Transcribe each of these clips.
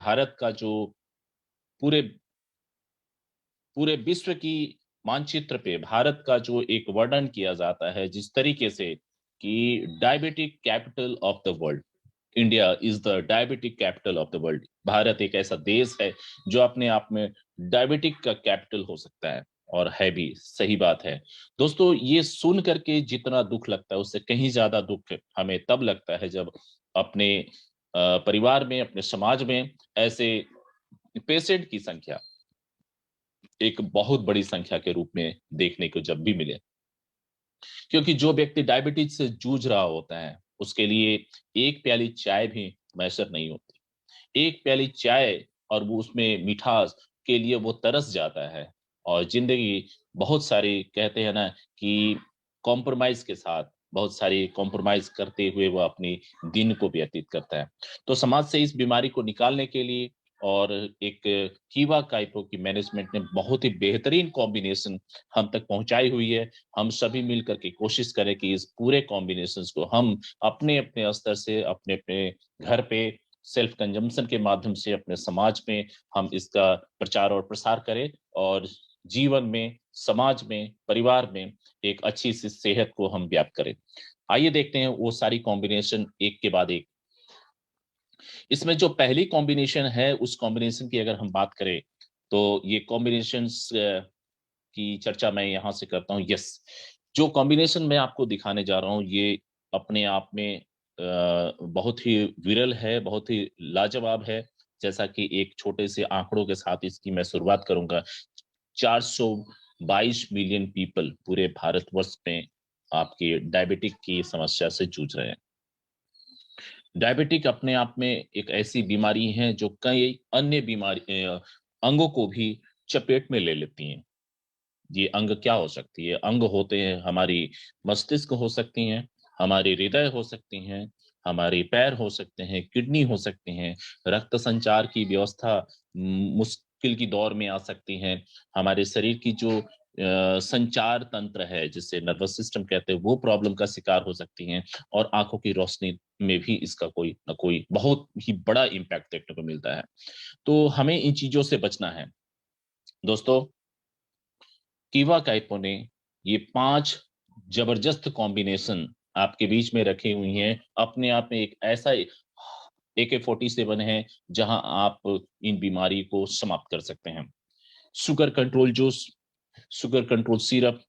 भारत का जो पूरे पूरे विश्व की मानचित्र पे भारत का जो एक वर्णन किया जाता है जिस तरीके से कि diabetic capital of the world, India is the diabetic capital of the world. Bharat एक ऐसा देश है जो अपने आप में डायबिटिक का कैपिटल हो सकता है, और है भी, सही बात है। दोस्तों, ये सुन करके जितना दुख लगता है उससे कहीं ज्यादा दुख हमें तब लगता है जब अपने परिवार में, अपने समाज में ऐसे पेशेंट की संख्या एक बहुत बड़ी संख्या के रूप में देखने को जब भी मिले। क्योंकि जो व्यक्ति डायबिटीज से जूझ रहा होता है, उसके लिए एक प्याली चाय भी मैसर नहीं होती। एक प्याली चाय और वो उसमें मिठास के लिए वो तरस जाता है, और ज़िंदगी बहुत सारी, कहते हैं ना कि कॉम्प्रोमाइज़ के साथ, बहुत सारी कॉम्प्रोमाइज़ करते हुए वो अपनी दिन को व्यतीत करता है। तो समाज से इस बीमारी को निकालने के लिए और एक कीवा काइपो की मैनेजमेंट ने बहुत ही बेहतरीन कॉम्बिनेशन हम तक पहुँचाई हुई है। हम सभी मिलकर के कोशिश करें कि इस पूरे कॉम्बिनेशंस को हम अपने-अपने स्तर से, अपने-अपने घर पे सेल्फ कंजम्पशन के माध्यम से अपने समाज में हम इसका प्रचार और प्रसार करें, और जीवन में, समाज में, परिवार में एक अच्छी सी सेहत को हम व्याप्त करें। आइए देखते हैं वो सारी कॉम्बिनेशन एक के बाद एक। इसमें जो पहली कॉम्बिनेशन है, उस कॉम्बिनेशन की अगर हम बात करें, तो ये कॉम्बिनेशंस की चर्चा मैं यहाँ से करता हूँ। यस, जो कॉम्बिनेशन मैं आपको दिखाने जा रहा हूँ, ये अपने आप में बहुत ही विरल है, बहुत ही लाजवाब है। जैसा कि एक छोटे से आंकड़ों के साथ इसकी मैं शुरुआत करूँगा। 422 मिलियन पीपल पूरे भारतवर्ष में आपकी डायबिटिक की समस्या से जूझ रहे हैं। डायबिटिक अपने आप में एक ऐसी बीमारी है जो कई अन्य अंगों को भी चपेट में ले लेती हैं। ये अंग क्या हो सकती है? अंग होते हैं, हमारी मस्तिष्क हो सकती हैं, हमारी हृदय हो सकती हैं, हमारे पैर हो सकते हैं, किडनी हो सकती हैं, रक्त संचार की व्यवस्था मुश्किल की दौर में आ सकती हैं, हमारे शरीर की जो संचार तंत्र है, जिसे नर्वस सिस्टम कहते हैं, वो प्रॉब्लम का शिकार हो सकती हैं, और आँखों की रोशनी में भी इसका कोई न कोई बहुत ही बड़ा इम्पैक्ट देखने को मिलता है। तो हमें इन चीज़ों से बचना है। दोस्तों, कीवा काइपो ने ये 5 जबरदस्त कॉम्बिनेशन आपके बीच में रखी हुई हैं। अपने आप में एक ऐसा AK-47 है, जहां आप इन बीमारी को समाप्त कर सकते हैं। Sugar control juice, sugar control syrup,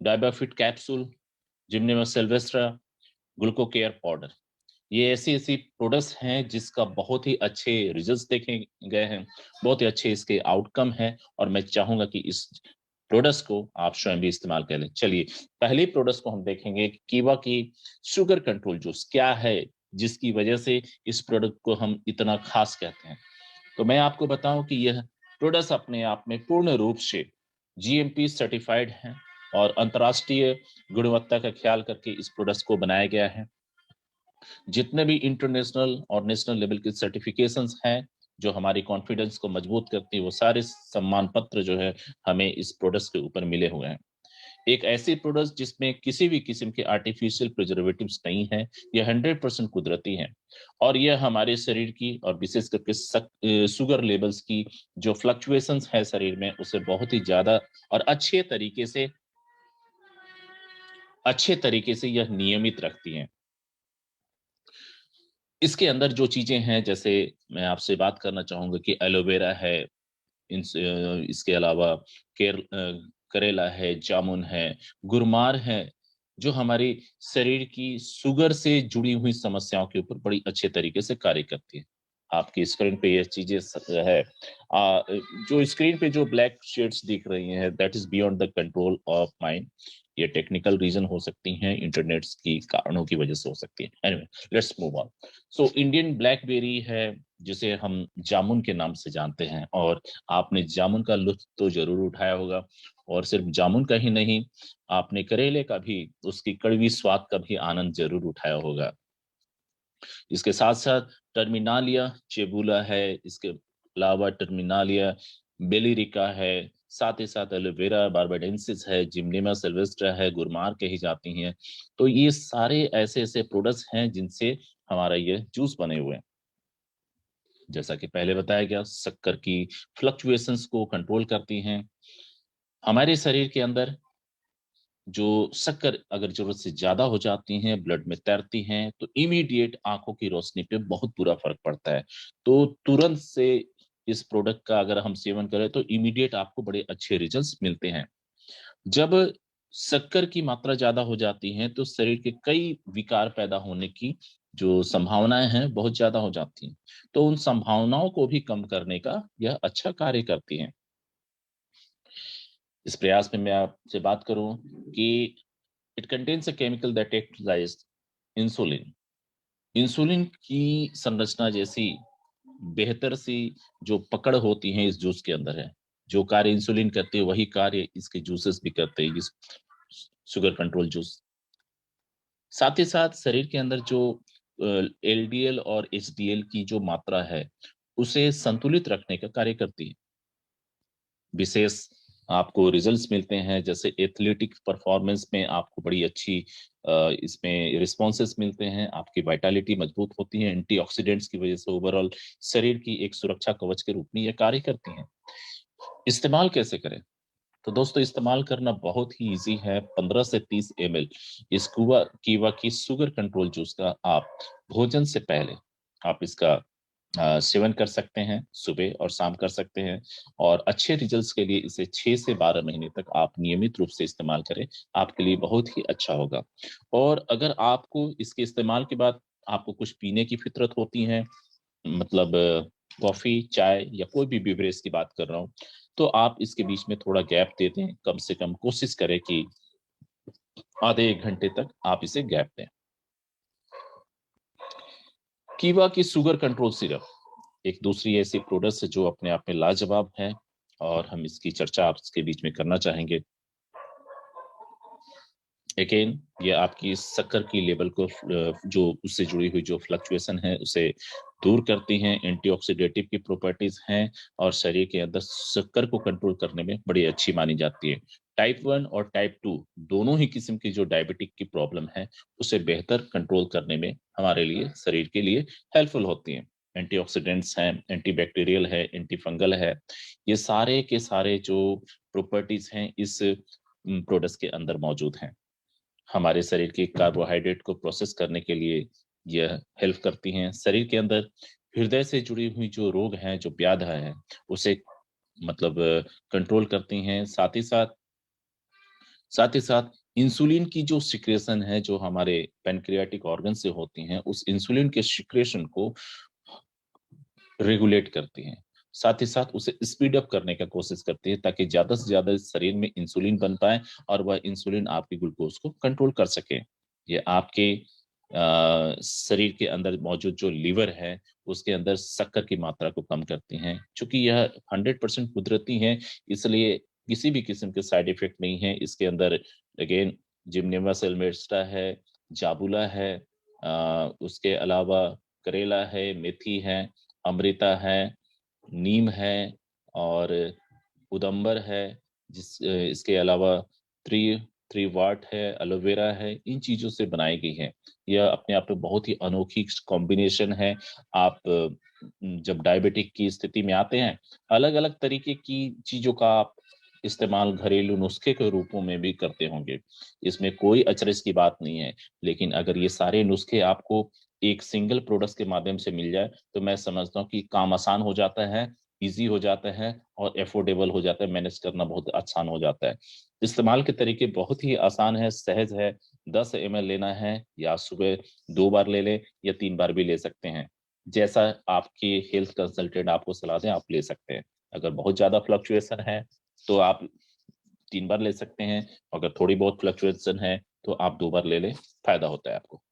Diabafit capsule, जिम्नेमा सेल्वेस्ट्रा, ग्लूको केयर पाउडर। ये ऐसी-ऐसी प्रोडक्ट्स हैं जिसका बहुत ही अच्छे रिजल्ट्स देखे गए हैं, बहुत ही अच्छे इसके आउटकम हैं, और मैं चाहूँगा कि इस प्रोडक्ट्स को आप स्वयं भी इस्तेमाल करें। चलिए, पहले प्रोडक्ट्स को हम देखेंगे कि कीवा की शुगर कंट्रोल जूस क्या है, जिसकी वजह से इस प्रोडक्ट को हम इतना ख़ास कहते हैं। तो मैं आपको बताऊँ कि यह प्रोडक्ट्स अपने आप में पूर्ण रूप से जीएमपी सर्टिफाइड हैं, और अंतर्राष्ट्रीय गुणवत्ता का ख़्याल करके इस प्रोडक्ट्स को बनाया गया है। जितने भी इंटरनेशनल और नेशनल लेवल के सर्टिफिकेशंस हैं, जो हमारी कॉन्फिडेंस को मजबूत करती है, वो सारे सम्मान पत्र जो है, हमें इस प्रोडक्ट्स के ऊपर मिले हुए हैं। एक ऐसी प्रोडक्ट्स जिसमें किसी भी किस्म के आर्टिफिशियल प्रिजर्वेटिव्स नहीं हैं, ये 100% कुदरती हैं, और यह हमारे शरीर की और विशेष करके शुगर लेवल्स की जो फ्लक्चुएशंस है शरीर में, उसे बहुत ही ज़्यादा और अच्छे तरीके से यह नियमित रखती हैं। इसके अंदर जो चीज़ें हैं, जैसे मैं आपसे बात करना चाहूँगा कि एलोवेरा है, इसके अलावा करेला है, जामुन है, गुरमार है, जो हमारी शरीर की शुगर से जुड़ी हुई समस्याओं के ऊपर बड़ी अच्छे तरीके से कार्य करती है। आपकी स्क्रीन पे ये चीज़ें है। जो स्क्रीन पे जो ब्लैक शेड्स दिख रही हैं, that is beyond the control of mind. ये टेक्निकल रीज़न हो सकती हैं, इंटरनेट्स की कारणों की वजह से हो सकती है। Anyway, let's move on. So Indian blackberry है, जिसे हम जामुन के नाम से जानते हैं, और आपने जामुन का लुत्फ़ तो ज़रूर उठाया होगा, और सिर्फ़ जामुन का ही नहीं, आपने करेले का भी, उसकी कड़वी स्वाद का भी आनंद ज़रूर उठाया होगा। इसके साथ-साथ टर्मिनालिया चेबुला है, इसके अलावा टर्मिनालिया बेलिरिका है, साथ ही साथ एलोवेरा बार्बाडेंसिस है, जिम्नेमा सिल्वेस्ट्रा है, गुरमार कही जाती हैं। तो ये सारे ऐसे-ऐसे प्रोडक्ट्स हैं जिनसे हमारा ये जूस बने हुए हैं। जैसा कि पहले बताया गया, शक्कर की फ्लक्चुएशंस को कंट्रोल करती हैं। हमारे शरीर के अंदर जो शक्कर अगर जरूरत से ज्यादा हो जाती हैं, ब्लड में तैरती हैं, तो इमीडिएट आंखों की रोशनी पे बहुत बुरा फर्क पड़ता है। तो तुरंत से इस प्रोडक्ट का अगर हम सेवन करें तो इमीडिएट आपको बड़े अच्छे रिजल्ट्स मिलते हैं। जब शक्कर की मात्रा ज्यादा हो जाती है तो शरीर के कई विकार पैदा होने की जो संभावनाएं हैं बहुत ज्यादा हो जाती हैं। तो उन संभावनाओं को भी कम करने का यह अच्छा कार्य करती हैं। इस प्रयास में मैं आपसे बात करूं कि it contains a chemical that act like insulin. Insulin की संरचना जैसी बेहतर सी जो पकड़ होती है इस जूस के अंदर है। जो कार्य इंसुलिन करते हैं वही कार्य इसके जूसेस भी करते हैं, इस शुगर कंट्रोल जूस। साथ ही साथ शरीर के अंदर जो एलडीएल और एचडीएल की जो मात्रा है उसे संतुलित रखने का कार्य करती है। विशेष आपको रिजल्ट्स मिलते हैं, जैसे एथलेटिक परफॉर्मेंस में आपको बड़ी अच्छी इसमें रिस्पॉन्सेस मिलते हैं, आपकी वाइटलिटी मजबूत होती है, एंटीऑक्सीडेंट्स की वजह से ओवरऑल शरीर की एक सुरक्षा कवच के रूप में ये कार्य करती हैं। इस्तेमाल कैसे करें? तो दोस्तों इस्तेमाल करना बहुत ही इजी है। 15 से 30 ml इस कीवा की शुगर कंट्रोल जूस का आप भोजन से पहले आप इसका सेवन कर सकते हैं, सुबह और शाम कर सकते हैं। और अच्छे रिजल्ट्स के लिए इसे 6 से 12 महीने तक आप नियमित रूप से इस्तेमाल करें, आपके लिए बहुत ही अच्छा होगा। और अगर आपको इसके इस्तेमाल के बाद आपको कुछ पीने की फितरत होती है, मतलब कॉफी, चाय या कोई भी बिवरेज की बात कर रहा हूँ, तो आप इसके बीच में थोड़ा गैप दे दें। कम से कम कोशिश करें कि आधे 1 घंटे तक आप इसे गैप दें। कीवा की शुगर कंट्रोल सिरप एक दूसरी ऐसी प्रोडक्ट है जो अपने आप में लाजवाब है, और हम इसकी चर्चा आपके बीच में करना चाहेंगे। अगेन ये आपकी शक्कर की लेवल को जो उससे जुड़ी हुई जो फ्लक्चुएशन है उसे दूर करती हैं, एंटीऑक्सीडेटिव की प्रॉपर्टीज हैं, और शरीर के अंदर शक्कर को कंट्रोल करने में बड़ी अच्छी मानी जाती है। टाइप 1 और टाइप 2 दोनों ही किस्म की जो डायबिटिक की प्रॉब्लम है उसे बेहतर कंट्रोल करने में हमारे लिए, शरीर के लिए हेल्पफुल होती हैं। एंटीऑक्सीडेंट्स हैं, एंटीबैक्टीरियल है, एंटी फंगल है, ये सारे के सारे जो प्रॉपर्टीज हैं इस प्रोडक्ट्स के अंदर मौजूद हैं। हमारे शरीर के कार्बोहाइड्रेट को प्रोसेस करने के लिए यह हेल्प करती हैं। शरीर के अंदर हृदय से जुड़ी हुई जो रोग हैं, जो व्याध है, उसे मतलब कंट्रोल करती हैं। साथ ही साथ इंसुलिन की जो सिक्रेशन है, जो हमारे पैनक्रियाटिक ऑर्गन से होती हैं, उस इंसुलिन के सिक्रेशन को रेगुलेट करती हैं। साथ ही साथ उसे स्पीड अप करने का कोशिश करती है ताकि ज्यादा से ज्यादा शरीर में इंसुलिन बन पाए और वह इंसुलिन आपकी ग्लूकोज को कंट्रोल कर सके। ये आपके शरीर के अंदर मौजूद जो लीवर है उसके अंदर शक्कर की मात्रा को कम करती हैं। चूंकि यह 100% कुदरती है, इसलिए किसी भी किस्म के साइड इफेक्ट नहीं है इसके अंदर। अगेन जिमनेमा सेलमेस्टा है, जाबुला है, उसके अलावा करेला है, मेथी है, अमृता है, नीम है, और उदंबर है, इसके अलावा त्रि त्रिवाट है, एलोवेरा है, इन चीजों से बनाई गई है। यह अपने आप में बहुत ही अनोखी कॉम्बिनेशन है। आप जब डायबिटिक की स्थिति में आते हैं, अलग अलग तरीके की चीजों का आप इस्तेमाल घरेलू नुस्खे के रूपों में भी करते होंगे, इसमें कोई अचरज की बात नहीं है। लेकिन अगर ये सारे नुस्खे आपको एक सिंगल प्रोडक्ट के माध्यम से मिल जाए तो मैं समझता हूँ कि काम आसान हो जाता है, इजी हो जाता है, और एफोर्डेबल हो जाता है, मैनेज करना बहुत आसान हो जाता है। इस्तेमाल के तरीके बहुत ही आसान है, सहज है। 10 ml लेना है, या सुबह 2 बार ले लें या 3 बार भी ले सकते हैं। जैसा आपके हेल्थ कंसल्टेंट आपको सलाह दें आप ले सकते हैं। अगर बहुत ज्यादा फ्लक्चुएशन है तो आप 3 बार ले सकते हैं, अगर थोड़ी बहुत फ्लक्चुएशन है तो आप 2 बार ले लें, फायदा होता है आपको।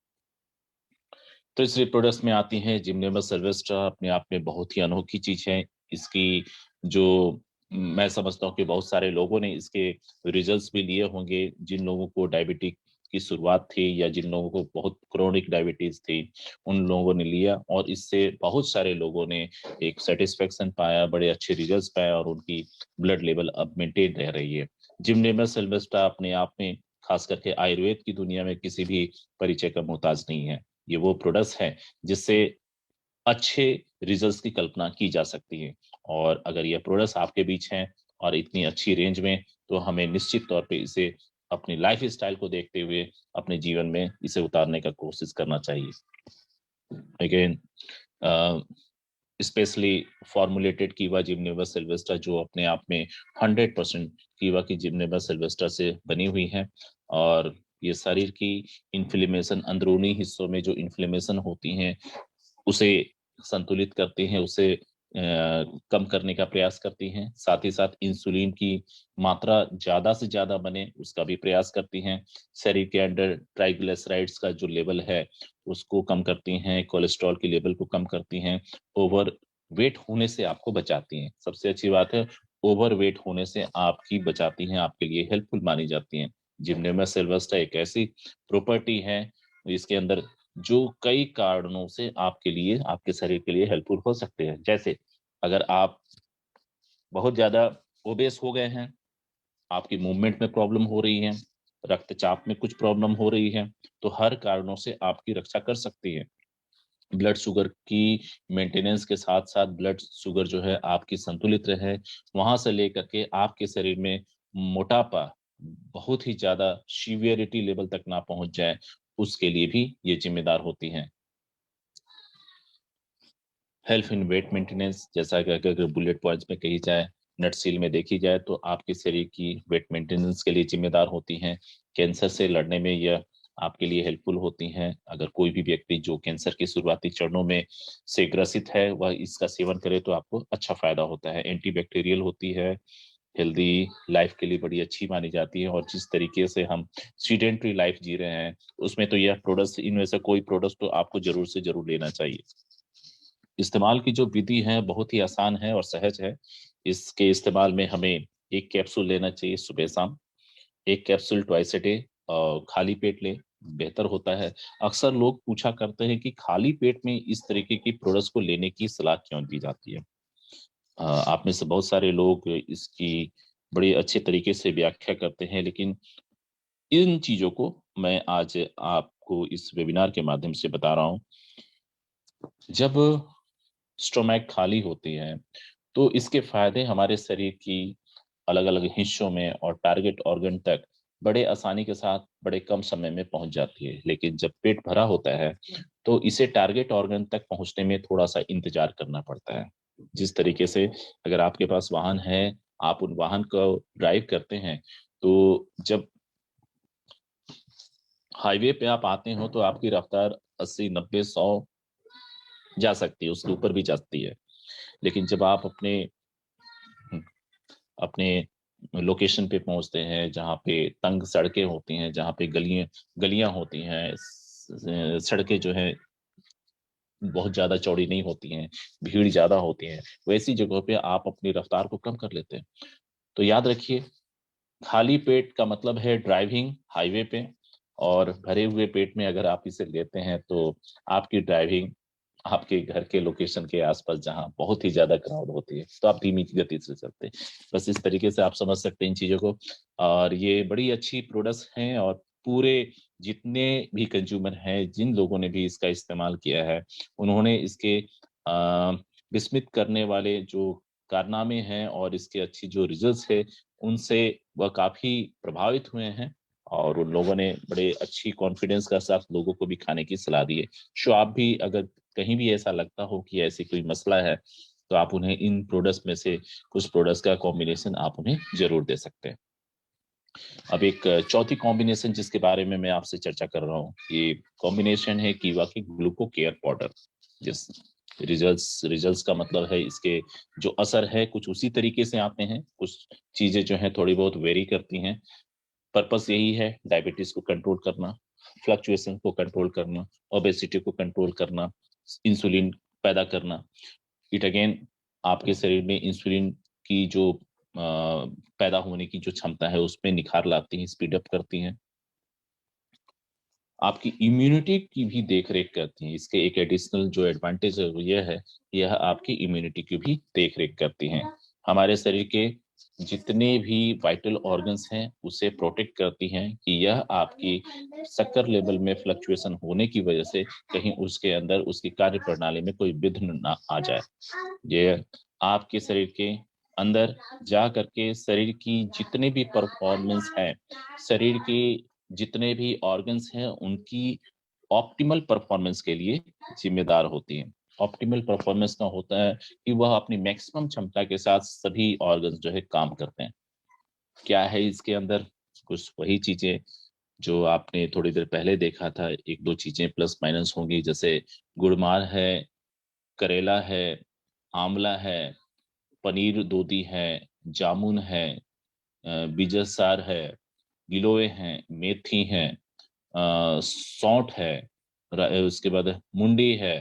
तो इस प्रोडक्ट्स में आती हैं जिमनेमस सिल्वेस्ट्रा, अपने आप में बहुत ही अनोखी चीज है। इसकी जो मैं समझता हूँ कि बहुत सारे लोगों ने इसके रिजल्ट्स भी लिए होंगे, जिन लोगों को डायबिटिक की शुरुआत थी या जिन लोगों को बहुत क्रोनिक डायबिटीज थी, उन लोगों ने लिया और इससे बहुत सारे लोगों ने एक सेटिस्फेक्शन पाया, बड़े अच्छे रिजल्ट्स पाए, और उनकी ब्लड लेवल अब मेंटेन रह रही है। जिमनेमस सिल्वेस्ट्रा अपने आप में खास करके आयुर्वेद की दुनिया में किसी भी परिचय का मोहताज नहीं है। ये वो प्रोडक्ट्स हैं जिससे अच्छे रिजल्ट्स की कल्पना की जा सकती है। और अगर ये प्रोडक्ट्स आपके बीच हैं और इतनी अच्छी रेंज में, तो हमें निश्चित तौर पे इसे अपनी लाइफ स्टाइल को देखते हुए अपने जीवन में इसे उतारने का कोशिश करना चाहिए। अगेन, स्पेशली फॉर्मुलेटेड कीवा जिमनेवा सिल्वेस्ट्रा, जो अपने आप में 100% कीवा की जिमनेवा सिल्वेस्ट्रा से बनी हुई है, और ये शरीर की इन्फ्लेमेशन, अंदरूनी हिस्सों में जो इन्फ्लेमेशन होती हैं उसे संतुलित करती हैं, उसे कम करने का प्रयास करती हैं। साथ ही साथ इंसुलिन की मात्रा ज्यादा से ज्यादा बने उसका भी प्रयास करती हैं। शरीर के अंदर ट्राइग्लिसराइड्स का जो लेवल है उसको कम करती हैं, कोलेस्ट्रॉल के लेवल को कम करती हैं, ओवर वेट होने से आपको बचाती हैं। सबसे अच्छी बात है, ओवर वेट होने से आपकी बचाती हैं, आपके लिए हेल्पफुल मानी जाती हैं। जिम्नेमा सिल्वेस्ट्रा एक ऐसी प्रॉपर्टी है इसके अंदर जो कई कारणों से आपके लिए, आपके शरीर के लिए हेल्पफुल हो सकते हैं। जैसे अगर आप बहुत ज्यादा ओबेस हो गए हैं, आपकी मूवमेंट में प्रॉब्लम हो रही है, रक्तचाप में कुछ प्रॉब्लम हो रही है, तो हर कारणों से आपकी रक्षा कर सकती है। ब्लड शुगर की मेंटेनेंस के साथ साथ ब्लड शुगर जो है आपकी संतुलित रहे, वहां से लेकर के आपके शरीर में मोटापा बहुत ही ज्यादा सीवियरिटी लेवल तक ना पहुंच जाए, उसके लिए भी ये जिम्मेदार होती हैं। हेल्थ इन वेट मेंटेनेंस, जैसा कि अगर बुलेट पॉइंट्स में कही जाए, नटसील में देखी जाए, तो आपके शरीर की वेट मेंटेनेंस के लिए जिम्मेदार होती हैं। कैंसर से लड़ने में यह आपके लिए हेल्पफुल होती हैं। अगर कोई भी व्यक्ति जो कैंसर के शुरुआती चरणों में से ग्रसित है वह इसका सेवन करे तो आपको अच्छा फायदा होता है। एंटीबैक्टीरियल होती है, हेल्दी लाइफ के लिए बड़ी अच्छी मानी जाती है। और जिस तरीके से हम सीडेंट्री लाइफ जी रहे हैं उसमें तो यह प्रोडक्ट्स, इनमें से कोई प्रोडक्ट तो आपको जरूर से जरूर लेना चाहिए। इस्तेमाल की जो विधि है बहुत ही आसान है और सहज है। इसके इस्तेमाल में हमें एक कैप्सूल लेना चाहिए सुबह शाम, एक कैप्सूल ट्वाइस ए डे, और खाली पेट लें, बेहतर होता है। अक्सर लोग पूछा करते हैं कि खाली पेट में इस तरीके की प्रोडक्ट्स को लेने की सलाह क्यों दी जाती है। आप में से बहुत सारे लोग इसकी बड़ी अच्छे तरीके से व्याख्या करते हैं, लेकिन इन चीजों को मैं आज आपको इस वेबिनार के माध्यम से बता रहा हूँ। जब स्टोमैक खाली होती है तो इसके फायदे हमारे शरीर की अलग अलग हिस्सों में और टारगेट ऑर्गन तक बड़े आसानी के साथ बड़े कम समय में पहुंच जाती है। लेकिन जब पेट भरा होता है तो इसे टारगेट ऑर्गन तक पहुंचने में थोड़ा सा इंतजार करना पड़ता है। जिस तरीके से अगर आपके पास वाहन है, आप उन वाहन को ड्राइव करते हैं, तो जब हाईवे पे आप आते हो तो आपकी रफ्तार 80, 90, 100 जा सकती है, उसके ऊपर भी जाती है। लेकिन जब आप अपने अपने लोकेशन पे पहुंचते हैं जहाँ पे तंग सड़कें होती हैं, जहाँ पे गलियां गलियां होती हैं, सड़कें जो है बहुत ज्यादा चौड़ी नहीं होती हैं, भीड़ ज्यादा होती है, वैसी जगहों पे आप अपनी रफ्तार को कम कर लेते हैं। तो याद रखिए, खाली पेट का मतलब है ड्राइविंग हाईवे पे, और भरे हुए पेट में अगर आप इसे लेते हैं तो आपकी ड्राइविंग आपके घर के लोकेशन के आसपास जहां बहुत ही ज्यादा क्राउड होती है तो आप धीमी गति से चलते हैं। बस इस तरीके से आप समझ सकते हैं इन चीजों को। और ये बड़ी अच्छी प्रोडक्ट्स हैं, और पूरे जितने भी कंज्यूमर हैं, जिन लोगों ने भी इसका इस्तेमाल किया है, उन्होंने इसके विस्मित करने वाले जो कारनामे हैं और इसके अच्छी जो रिजल्ट्स है उनसे वह काफी प्रभावित हुए हैं। और उन लोगों ने बड़े अच्छी कॉन्फिडेंस के साथ लोगों को भी खाने की सलाह दी है। सो आप भी अगर कहीं भी ऐसा लगता हो कि ऐसी कोई मसला है, तो आप उन्हें इन प्रोडक्ट्स में से कुछ प्रोडक्ट्स का कॉम्बिनेशन आप उन्हें जरूर दे सकते हैं। अब एक चौथी कॉम्बिनेशन जिसके बारे में मैं आपसे चर्चा कर रहा हूँ, ये कॉम्बिनेशन है कीवा की ग्लूको केयर पाउडर। जिस रिजल्ट्स का मतलब है, इसके जो असर है कुछ उसी तरीके से आते हैं, कुछ चीजें जो है थोड़ी बहुत वेरी करती हैं। पर्पस यही है डायबिटीज को कंट्रोल करना, फ्लक्चुएशन को कंट्रोल करना, ओबेसिटी को कंट्रोल करना, इंसुलिन पैदा करना। इट अगेन आपके शरीर में इंसुलिन की जो पैदा होने की जो क्षमता है उसमें निखार लाती हैं, स्पीड अप करती हैं। आपकी इम्यूनिटी की भी देख रेख करती हैं। इसके एक एडिशनल जो एडवांटेज है वो यह है, यह आपकी इम्यूनिटी की भी देख रेख करती हैं। हमारे शरीर के जितने भी वाइटल ऑर्गन्स हैं उसे प्रोटेक्ट करती हैं कि यह आपकी शक्कर लेवल में फ्लक्चुएशन होने की वजह से कहीं उसके अंदर उसकी कार्य प्रणाली में कोई विघ्न ना आ जाए। ये आपके शरीर के अंदर जा करके शरीर की जितने भी परफॉर्मेंस है, शरीर के जितने भी ऑर्गन्स हैं उनकी ऑप्टिमल परफॉर्मेंस के लिए जिम्मेदार होती हैं। ऑप्टिमल परफॉर्मेंस का होता है कि वह अपनी मैक्सिमम क्षमता के साथ सभी ऑर्गन्स जो है काम करते हैं। क्या है इसके अंदर? कुछ वही चीजें जो आपने थोड़ी देर पहले देखा था, एक दो चीजें प्लस माइनस होंगी, जैसे गुड़मार है, करेला है, आंवला है, पनीर दूधी है, जामुन है, बीजसार है, गिलोय हैं, मेथी है, सौंठ है, उसके बाद मुंडी है।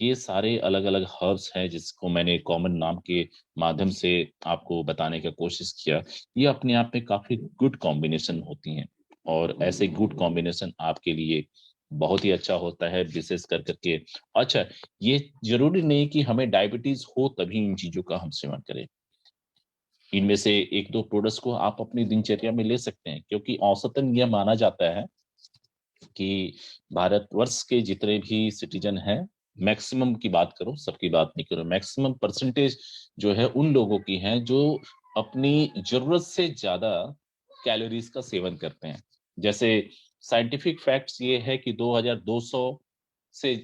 ये सारे अलग अलग हर्ब्स हैं जिसको मैंने कॉमन नाम के माध्यम से आपको बताने का कोशिश किया। ये अपने आप में काफी गुड कॉम्बिनेशन होती हैं, और ऐसे गुड कॉम्बिनेशन आपके लिए बहुत ही अच्छा होता है, विशेष कर करके। अच्छा, ये जरूरी नहीं कि हमें डायबिटीज हो तभी इन चीजों का हम सेवन करें। इनमें से एक दो प्रोडक्ट्स को आप अपनी दिनचर्या में ले सकते हैं, क्योंकि औसतन यह माना जाता है कि भारतवर्ष के जितने भी सिटीजन हैं, मैक्सिमम की बात करो, सबकी बात नहीं करो, मैक्सिमम परसेंटेज जो है उन लोगों की है जो अपनी जरूरत से ज्यादा कैलोरीज का सेवन करते हैं। जैसे साइंटिफिक फैक्ट्स ये है कि 2200 से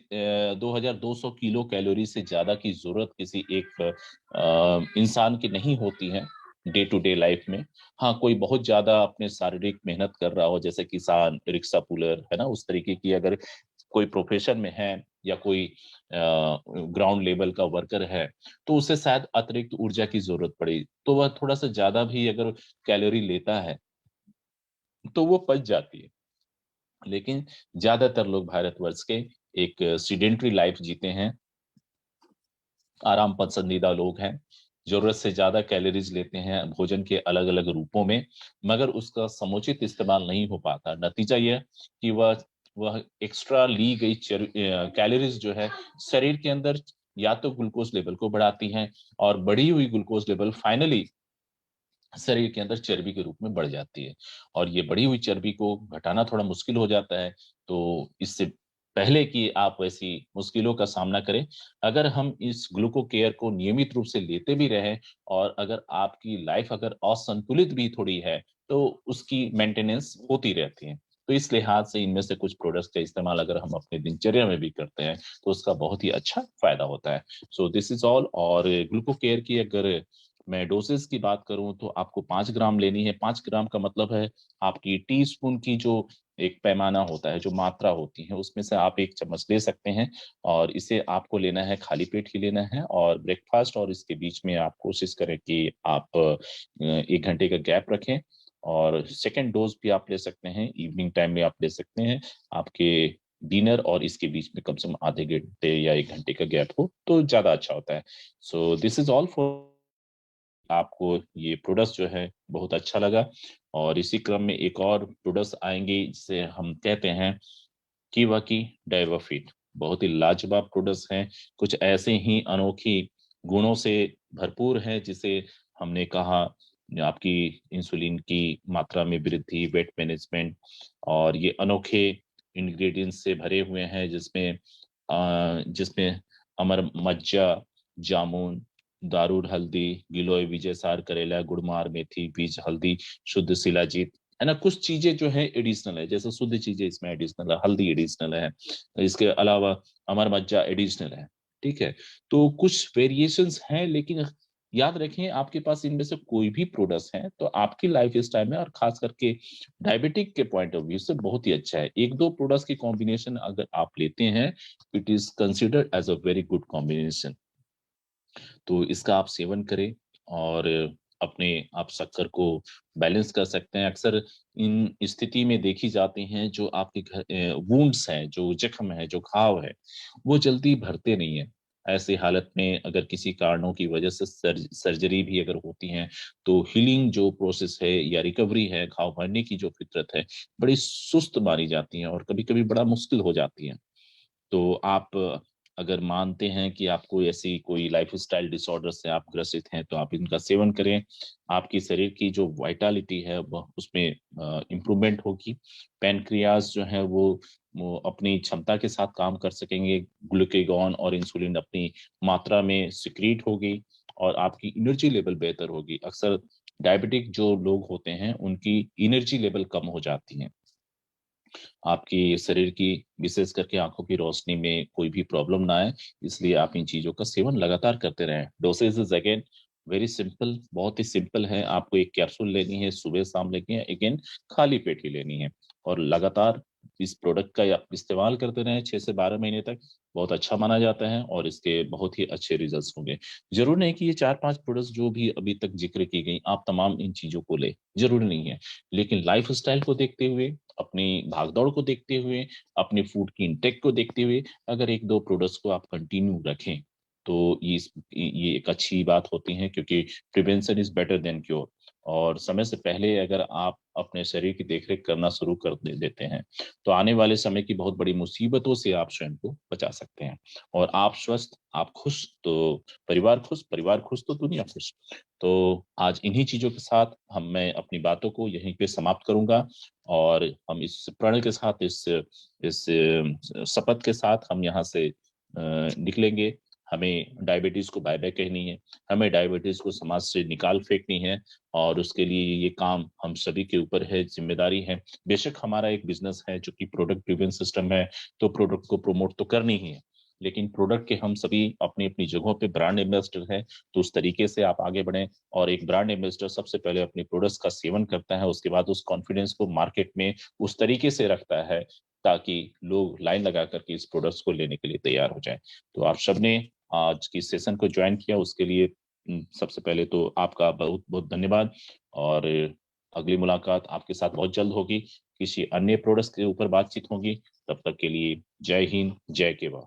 2200 किलो कैलोरी से ज्यादा की जरूरत किसी एक इंसान की नहीं होती है डे टू डे लाइफ में। हाँ, कोई बहुत ज्यादा अपने शारीरिक मेहनत कर रहा हो, जैसे किसान, रिक्शा पुलर है ना, उस तरीके की अगर कोई प्रोफेशन में है, या कोई ग्राउंड लेवल का वर्कर है, तो उसे शायद अतिरिक्त ऊर्जा की जरूरत पड़ी, तो वह थोड़ा सा ज्यादा भी अगर कैलोरी लेता है तो वो पच जाती है। लेकिन ज्यादातर लोग भारतवर्ष के एक सीडेंट्री लाइफ जीते हैं, आराम पसंदीदा लोग हैं, जरूरत से ज्यादा कैलोरीज लेते हैं भोजन के अलग अलग रूपों में, मगर उसका समुचित इस्तेमाल नहीं हो पाता। नतीजा यह कि वह एक्स्ट्रा ली गई कैलोरीज जो है शरीर के अंदर या तो ग्लूकोज लेवल को बढ़ाती हैं, और बढ़ी हुई ग्लूकोज लेवल फाइनली शरीर के अंदर चर्बी के रूप में बढ़ जाती है, और ये बढ़ी हुई चर्बी को घटाना थोड़ा मुश्किल हो जाता है। तो इससे पहले कि आप वैसी मुश्किलों का सामना करें, अगर हम इस ग्लूको केयर को नियमित रूप से लेते भी रहें, और अगर आपकी लाइफ अगर असंतुलित भी थोड़ी है, तो उसकी मेंटेनेंस होती रहती है। तो इस लिहाज से इनमें से कुछ प्रोडक्ट्स का इस्तेमाल अगर हम अपने दिनचर्या में भी करते हैं तो उसका बहुत ही अच्छा फायदा होता है। So this is all. और ग्लूको केयर की अगर मैं डोसेस की बात करूं तो आपको 5 ग्राम लेनी है। 5 ग्राम का मतलब है आपकी टी स्पून की जो एक पैमाना होता है, जो मात्रा होती है, उसमें से आप 1 चम्मच ले सकते हैं। और इसे आपको लेना है, खाली पेट ही लेना है, और ब्रेकफास्ट और इसके बीच में आप कोशिश करें कि आप 1 घंटे का गैप रखें। और सेकेंड डोज भी आप ले सकते हैं, इवनिंग टाइम में आप ले सकते हैं। आपके डिनर और इसके बीच में कम से कम आधे घंटे या 1 घंटे का गैप हो तो ज्यादा अच्छा होता है। So this is all for. आपको ये प्रोडक्ट्स जो है बहुत अच्छा लगा, और इसी क्रम में एक और प्रोडक्ट्स आएंगे जिसे हम कहते हैं कीवा की डाइवाफिट। बहुत ही लाजवाब प्रोडक्ट्स हैं, कुछ ऐसे ही अनोखी गुणों से भरपूर हैं, जिसे हमने कहा आपकी इंसुलिन की मात्रा में वृद्धि, वेट मैनेजमेंट, और ये अनोखे इंग्रेडिएंट्स से भरे हुए हैं, जिसमें अमर मज्जा, जामुन, दारूर हल्दी, गिलोय, विजयसार करेला, गुड़मार, मेथी, बीज हल्दी, शुद्ध शिलाजीत, है ना। कुछ चीजें जो है एडिशनल है, जैसे शुद्ध चीजें इसमें एडिशनल है, हल्दी एडिशनल है, इसके अलावा अमर मज्जा एडिशनल है। ठीक है, तो कुछ वेरिएशंस हैं, लेकिन याद रखें आपके पास इनमें से कोई भी प्रोडक्ट्स हैं तो आपकी लाइफ स्टाइल में, और खास करके डायबिटिक के पॉइंट ऑफ व्यू से बहुत ही अच्छा है। एक दो प्रोडक्ट्स की कॉम्बिनेशन अगर आप लेते हैं, it is considered as a very good combination. तो इसका आप सेवन करें, और अपने आप शक्कर को बैलेंस कर सकते हैं। अक्सर इन स्थिति में देखी जाती हैं जो आपके घर वुंड्स हैं, जो जख्म है, जो घाव है, वो जल्दी भरते नहीं है। ऐसी हालत में अगर किसी कारणों की वजह से सर्जरी भी अगर होती है, तो हीलिंग जो प्रोसेस है या रिकवरी है, घाव भरने की जो फितरत है, बड़ी सुस्त मानी जाती है, और कभी कभी बड़ा मुश्किल हो जाती है। तो आप अगर मानते हैं कि आपको ऐसी कोई लाइफस्टाइल डिसऑर्डर से आप ग्रसित हैं तो आप इनका सेवन करें। आपकी शरीर की जो वाइटालिटी है वह उसमें इम्प्रूवमेंट होगी। पैनक्रियाज जो है वो अपनी क्षमता के साथ काम कर सकेंगे। ग्लूकेगॉन और इंसुलिन अपनी मात्रा में सिक्रीट होगी और आपकी एनर्जी लेवल बेहतर होगी। अक्सर डायबिटिक जो लोग होते हैं उनकी एनर्जी लेवल कम हो जाती है। आपकी शरीर की विशेष करके आंखों की रोशनी में कोई भी प्रॉब्लम ना आए, इसलिए आप इन चीजों का सेवन लगातार करते रहें। Dosage is again very simple, बहुत ही सिंपल है। आपको एक कैप्सूल लेनी है, सुबह शाम लेनी है, अगेन खाली पेट ही लेनी है और लगातार इस प्रोडक्ट का आप इस्तेमाल करते रहें 6 से 12 महीने तक। बहुत अच्छा माना जाता है और इसके बहुत ही अच्छे रिजल्ट्स होंगे। जरूर नहीं कि ये 4-5 प्रोडक्ट्स जो भी अभी तक जिक्र की गई आप तमाम इन चीजों को ले, जरूरी नहीं है। लेकिन लाइफ स्टाइल को देखते हुए, अपनी भागदौड़ को देखते हुए, अपने फूड की इंटेक को देखते हुए अगर 1-2 प्रोडक्ट्स को आप कंटिन्यू रखें तो ये एक अच्छी बात होती है, क्योंकि prevention is better than cure. और समय से पहले अगर आप अपने शरीर की देखरेख करना शुरू कर देते हैं तो आने वाले समय की बहुत बड़ी मुसीबतों से आप स्वयं को बचा सकते हैं। और आप स्वस्थ, आप खुश तो परिवार खुश तो दुनिया खुश। तो आज इन्हीं चीजों के साथ मैं अपनी बातों को यहीं पे समाप्त करूंगा और हम इस प्रण के साथ, इस शपथ के साथ हम यहाँ से निकलेंगे। हमें डायबिटीज को बाय बाय कहनी है, हमें डायबिटीज को समाज से निकाल फेंकनी है और उसके लिए ये काम हम सभी के ऊपर है, जिम्मेदारी है। बेशक हमारा एक बिजनेस है जो कि प्रोडक्ट ड्रिवन सिस्टम है, तो प्रोडक्ट को प्रमोट तो करनी ही है, लेकिन प्रोडक्ट के हम सभी अपनी अपनी जगहों पे ब्रांड एम्बेसडर हैं। तो उस तरीके से आप आगे बढ़ें। और एक ब्रांड एम्बेसडर सबसे पहले अपनी प्रोडक्ट्स का सेवन करता है, उसके बाद उस कॉन्फिडेंस को मार्केट में उस तरीके से रखता है ताकि लोग लाइन लगा करके इस प्रोडक्ट्स को लेने के लिए तैयार हो जाएं। तो आप सबने आज की सेशन को ज्वाइन किया उसके लिए सबसे पहले तो आपका बहुत बहुत धन्यवाद। और अगली मुलाकात आपके साथ बहुत जल्द होगी, किसी अन्य प्रोडक्ट्स के ऊपर बातचीत होगी। तब तक के लिए जय हिंद, जय केवल।